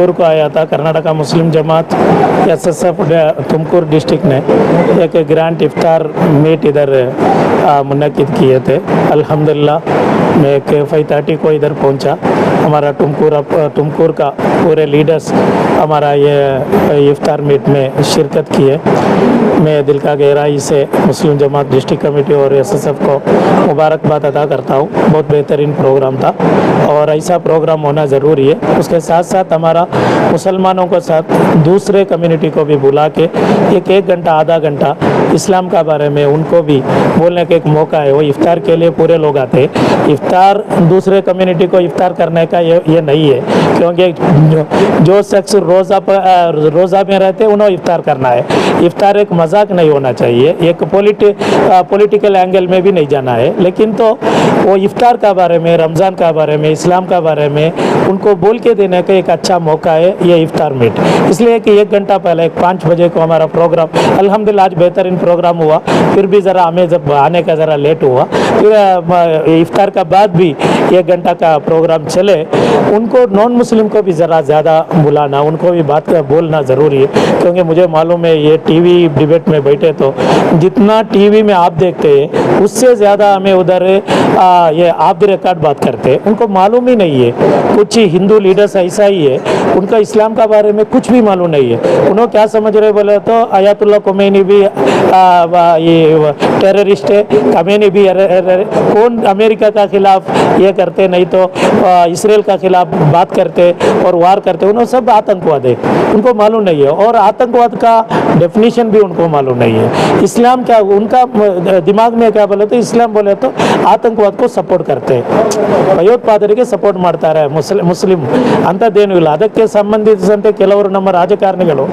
तुमकुर को आया था। कर्नाटका मुस्लिम जमात एसएसएफ तुमकुर डिस्ट्रिक्ट ने एक ग्रैंड इफ्तार मीट इधर मुनक्किद किए थे। अल्हम्दुलिल्लाह मैं 5:30 को इधर पहुंचा। हमारा तुमकुर का पूरे लीडर्स हमारा ये इफ्तार मीट में शिरकत किए। मैं दिल का गहराई से मुस्लिम जमात डिस्ट्रिक्ट कमेटी और एसएसएफ को मुबारकबाद अदा करता हूँ। बहुत बेहतरीन प्रोग्राम था और ऐसा प्रोग्राम होना ज़रूरी है। उसके साथ साथ हमारा मुसलमानों के साथ दूसरे कम्युनिटी को भी बुला के एक घंटा आधा घंटा इस्लाम का बारे में उनको भी बोलने का एक मौका है। वो इफ्तार के लिए पूरे लोग आते हैं। इफ्तार दूसरे कम्युनिटी को इफ्तार करने का ये नहीं है, क्योंकि जो शख्स रोज़ा में रहते हैं उन्हें इफ्तार करना है। इफ्तार एक मजाक नहीं होना चाहिए, एक पॉलिटिकल एंगल में भी नहीं जाना है। लेकिन तो वो इफ्तार का बारे में, रमज़ान का बारे में, इस्लाम का बारे में उनको बोल के देने का एक अच्छा मौका है ये इफ्तार मीट। इसलिए कि 1 घंटा पहले 5 बजे को हमारा प्रोग्राम अल्हम्दुलिल्लाह आज बेहतरीन प्रोग्राम हुआ। फिर भी ज़रा हमें जब आने का ज़रा लेट हुआ, फिर इफ्तार का बाद भी 1 घंटा का प्रोग्राम चले। उनको नॉन मुस्लिम को भी ज़रा ज़्यादा बुलाना, उनको भी बात बोलना ज़रूरी है, क्योंकि मुझे मालूम है ये टीवी डिबेट में बैठे तो जितना टीवी में आप देखते हैं उससे ज़्यादा हमें उधर ये आप द रिकॉर्ड बात करते हैं। उनको मालूम ही नहीं है। कुछ हिंदू लीडर्स ऐसा ही है, उनका इस्लाम का बारे में कुछ भी मालूम नहीं है। उन्होंने क्या समझ रहे बोले तो आयतुल्लाह खोमेनी भी ये टेररिस्ट है, खोमेनी भी कौन अमेरिका का खिलाफ ये करते, नहीं तो इसराइल का खिलाफ बात करते और वार करते। उन्होंने सब आतंकवाद है, उनको मालूम नहीं है। और आतंकवाद का डेफिनेशन भी उनको मालूम नहीं है। इस्लाम क्या, उनका दिमाग में क्या बोले तो इस्लाम बोले तो आतंकवाद को ಸಪೋರ್ಟ್ करते ಭಯೋತ್ಪಾದನೆಗೆ ಸಪೋರ್ಟ್ ಮಾಡ್ತಾರೆ ಮುಸ್ಲಿಂ ಅಂತದೇನೂ ಇಲ್ಲ. ಅದಕ್ಕೆ ಸಂಬಂಧಿಸಿದಂತೆ ಕೆಲವರು ನಮ್ಮ ರಾಜಕಾರಣಿಗಳು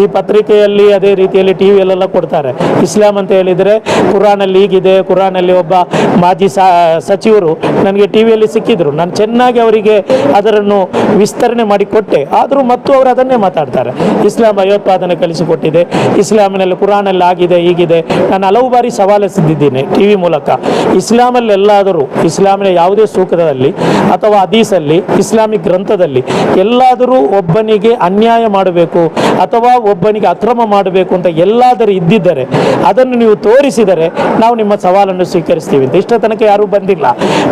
ಈ ಪತ್ರಿಕೆಯಲ್ಲಿ ಅದೇ ರೀತಿಯಲ್ಲಿ ಟಿವಿಯಲ್ಲೆಲ್ಲ ಕೊಡ್ತಾರೆ. ಇಸ್ಲಾಂ ಅಂತ ಹೇಳಿದರೆ ಕುರಾನಲ್ಲಿ ಹೀಗಿದೆ, ಕುರಾನಲ್ಲಿ ಒಬ್ಬ ಮಾಜಿ ಸಚಿವರು ನನಗೆ ಟಿವಿಯಲ್ಲಿ ಸಿಕ್ಕಿದ್ರು. ನಾನು ಚೆನ್ನಾಗಿ ಅವರಿಗೆ ಅದನ್ನು ವಿಸ್ತರಣೆ ಮಾಡಿ ಕೊಟ್ಟೆ, ಆದರೂ ಮತ್ತು ಅವರು ಅದನ್ನೇ ಮಾತಾಡ್ತಾರೆ. ಇಸ್ಲಾಂ ಭಯೋತ್ಪಾದನೆ ಕಲಿಸಿಕೊಟ್ಟಿದೆ, ಇಸ್ಲಾಮಿನಲ್ಲಿ ಕುರಾನಲ್ಲಿ ಆಗಿದೆ ಹೀಗಿದೆ. ನಾನು ಹಲವು ಬಾರಿ ಸವಾಲಿಸಿದ್ದೀನಿ ಟಿವಿ ಮೂಲಕ. ಇಸ್ಲಾಮಲ್ಲಿ ಎಲ್ಲಾದರೂ ಇಸ್ಲಾಮಿನ ಯಾವುದೇ ಸೂತ್ರದಲ್ಲಿ ಅಥವಾ ಹದೀಸಲ್ಲಿ ಇಸ್ಲಾಮಿಕ್ ಗ್ರಂಥದಲ್ಲಿ ಎಲ್ಲಾದರೂ ಒಬ್ಬನಿಗೆ ಅನ್ಯಾಯ ಮಾಡಬೇಕು ಅಥವಾ ಒಬ್ಬನಿಗೆ ಅಕ್ರಮ ಮಾಡಬೇಕು ಅಂತ ಎಲ್ಲಾದರೂ ಇದ್ದಿದ್ದರೆ ಅದನ್ನು ನೀವು ತೋರಿಸಿದರೆ ನಾವು ನಿಮ್ಮ ಸವಾಲನ್ನು ಸ್ವೀಕರಿಸ್ತೀವಿ ಅಂತ. ಇಷ್ಟ ತನಕ ಯಾರೂ ಬಂದಿಲ್ಲ.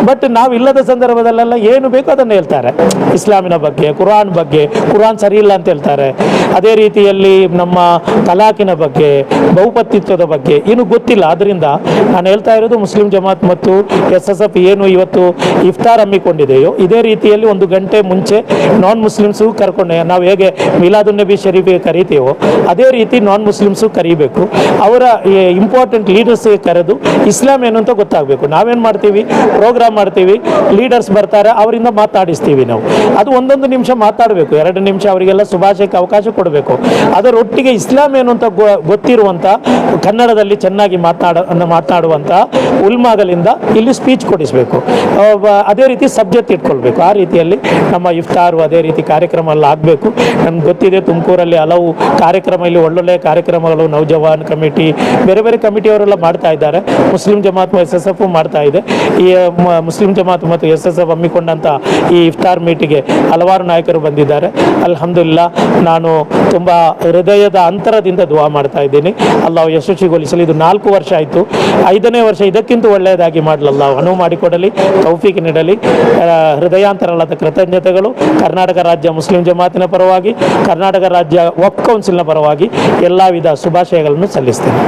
ಬಟ್ ನಾವು ಇಲ್ಲದ ಸಂದರ್ಭದಲ್ಲೆಲ್ಲ ಏನು ಬೇಕೋ ಅದನ್ನು ಹೇಳ್ತಾರೆ. ಇಸ್ಲಾಮಿನ ಬಗ್ಗೆ, ಕುರಾನ್ ಬಗ್ಗೆ, ಕುರಾನ್ ಸರಿ ಇಲ್ಲ ಅಂತ ಹೇಳ್ತಾರೆ. ಅದೇ ರೀತಿಯಲ್ಲಿ ನಮ್ಮ ತಲಾಕಿನ ಬಗ್ಗೆ, ಬಹುಪತಿತ್ವದ ಬಗ್ಗೆ ಏನು ಗೊತ್ತಿಲ್ಲ. ಅದರಿಂದ ನಾನು ಹೇಳ್ತಾ ಇರೋದು ಮುಸ್ಲಿಂ ಜಮಾತ್ ಮತ್ತು ಎಸ್ಎಸ್ಎಫ್ ಏನು ಇವತ್ತು ಇಫ್ತಾರ್ ಹಮ್ಮಿಕೊಂಡಿದೆಯೋ ಇದೇ ರೀತಿಯಲ್ಲಿ 1 ಗಂಟೆ ಮುಂಚೆ ನಾನ್ ಮುಸ್ಲಿಮ್ಸು ಕರ್ಕೊಂಡೆ, ನಾವು ಹೇಗೆ ಮಿಲಾದುನ್ ನಬಿ ಶರೀಫಿಗೆ ಕರಿತೀವೋ ಅದೇ ರೀತಿ ನಾನ್ ಮುಸ್ಲಿಮ್ಸು ಕರಿಬೇಕು. ಅವರ ಇಂಪಾರ್ಟೆಂಟ್ ಲೀಡರ್ಸ್ಗೆ ಕರೆದು ಇಸ್ಲಾಂ ಏನು ಅಂತ ಗೊತ್ತಾಗಬೇಕು. ನಾವೇನು ಮಾಡ್ತೀವಿ, ಪ್ರೋಗ್ರಾಮ್ ಮಾಡ್ತೀವಿ, ಲೀಡರ್ಸ್ ಬರ್ತಾರೆ, ಅವರಿಂದ ಮಾತಾಡಿಸ್ತೀವಿ ನಾವು. ಅದು 1 ನಿಮಿಷ ಮಾತಾಡಬೇಕು, 2 ನಿಮಿಷ ಅವರಿಗೆಲ್ಲ ಶುಭಾಶಯಕ್ಕೆ ಅವಕಾಶ ಕೊಡಬೇಕು. ಅದರೊಟ್ಟಿಗೆ ಇಸ್ಲಾಂ ಏನು ಅಂತ ಗೊತ್ತಿರುವಂಥ ಕನ್ನಡದಲ್ಲಿ ಚೆನ್ನಾಗಿ ಮಾತನಾಡುವಂಥ ಉಲ್ಮಾಗಳಿಂದ ಇಲ್ಲಿ ಸ್ಪೀಚ್ ಕೊಡಿಸಬೇಕು. ಅದೇ ರೀತಿ ಸಬ್ಜೆಕ್ಟ್ ಇಟ್ಕೊಳ್ಬೇಕು. ಆ ರೀತಿಯಲ್ಲಿ ನಮ್ಮ ಇಫ್ತಾರು ಅದೇ ರೀತಿ ಕಾರ್ಯಕ್ರಮ ಎಲ್ಲ ಆಗಬೇಕು. ನಮ್ಗೆ ಗೊತ್ತಿದೆ ತುಮಕೂರಲ್ಲಿ ಹಲವು ಕಾರ್ಯಕ್ರಮ, ಇಲ್ಲಿ ಒಳ್ಳೊಳ್ಳೆ ಕಾರ್ಯಕ್ರಮಗಳು ನೌಜವಾನ್ ಕಮಿಟಿ, ಬೇರೆ ಬೇರೆ ಕಮಿಟಿಯವರೆಲ್ಲ ಮಾಡ್ತಾ ಇದ್ದಾರೆ. ಮುಸ್ಲಿಂ ಜಮಾತ್ ಎಸ್ಎಸ್ಎಫ್ ಮಾಡ್ತಾ ಇದೆ. ಈ ಮುಸ್ಲಿಂ ಜಮಾತ್ ಮತ್ತು ಎಸ್ಎಸ್ಎಫ್ ಹಮ್ಮಿಕೊಂಡಂಥ ಈ ಇಫ್ತಾರ್ ಮೀಟಿಗೆ ಹಲವಾರು ನಾಯಕರು ಬಂದಿದ್ದಾರೆ. ಅಲ್ಹಮ್ದುಲಿಲ್ಲಾ ನಾನು ತುಂಬ ಹೃದಯದ ಅಂತರದಿಂದ ದುವಾ ಮಾಡ್ತಾ ಇದ್ದೀನಿ. ಅಲ್ಲಾಹ್ ಯಶಸ್ವಿಗೊಳಿಸಲಿ. ಇದು 4 ವರ್ಷ ಆಯಿತು, 5ನೇ ವರ್ಷ ಇದಕ್ಕಿಂತ ಒಳ್ಳೆಯದಾಗಿ ಮಾಡಲಲ್ಲ ಅನುವು ಮಾಡಿಕೊಡಲಿ, ತೌಫೀಕ್ ನೀಡಲಿ. ಹೃದಯಾಂತರವಾದ ಕೃತಜ್ಞತೆಗಳು ಕರ್ನಾಟಕ ರಾಜ್ಯ ಮುಸ್ಲಿಂ ಜಮಾತಿನ ಪರವಾಗಿ, ಕರ್ನಾಟಕ ರಾಜ್ಯ ವಕ್ಫ್ ಕೌನ್ಸಿಲ್ನ ಪರವಾಗಿ ಎಲ್ಲ ವಿಧ ಶುಭಾಶಯಗಳನ್ನು ಸಲ್ಲಿಸ್ತೇನೆ.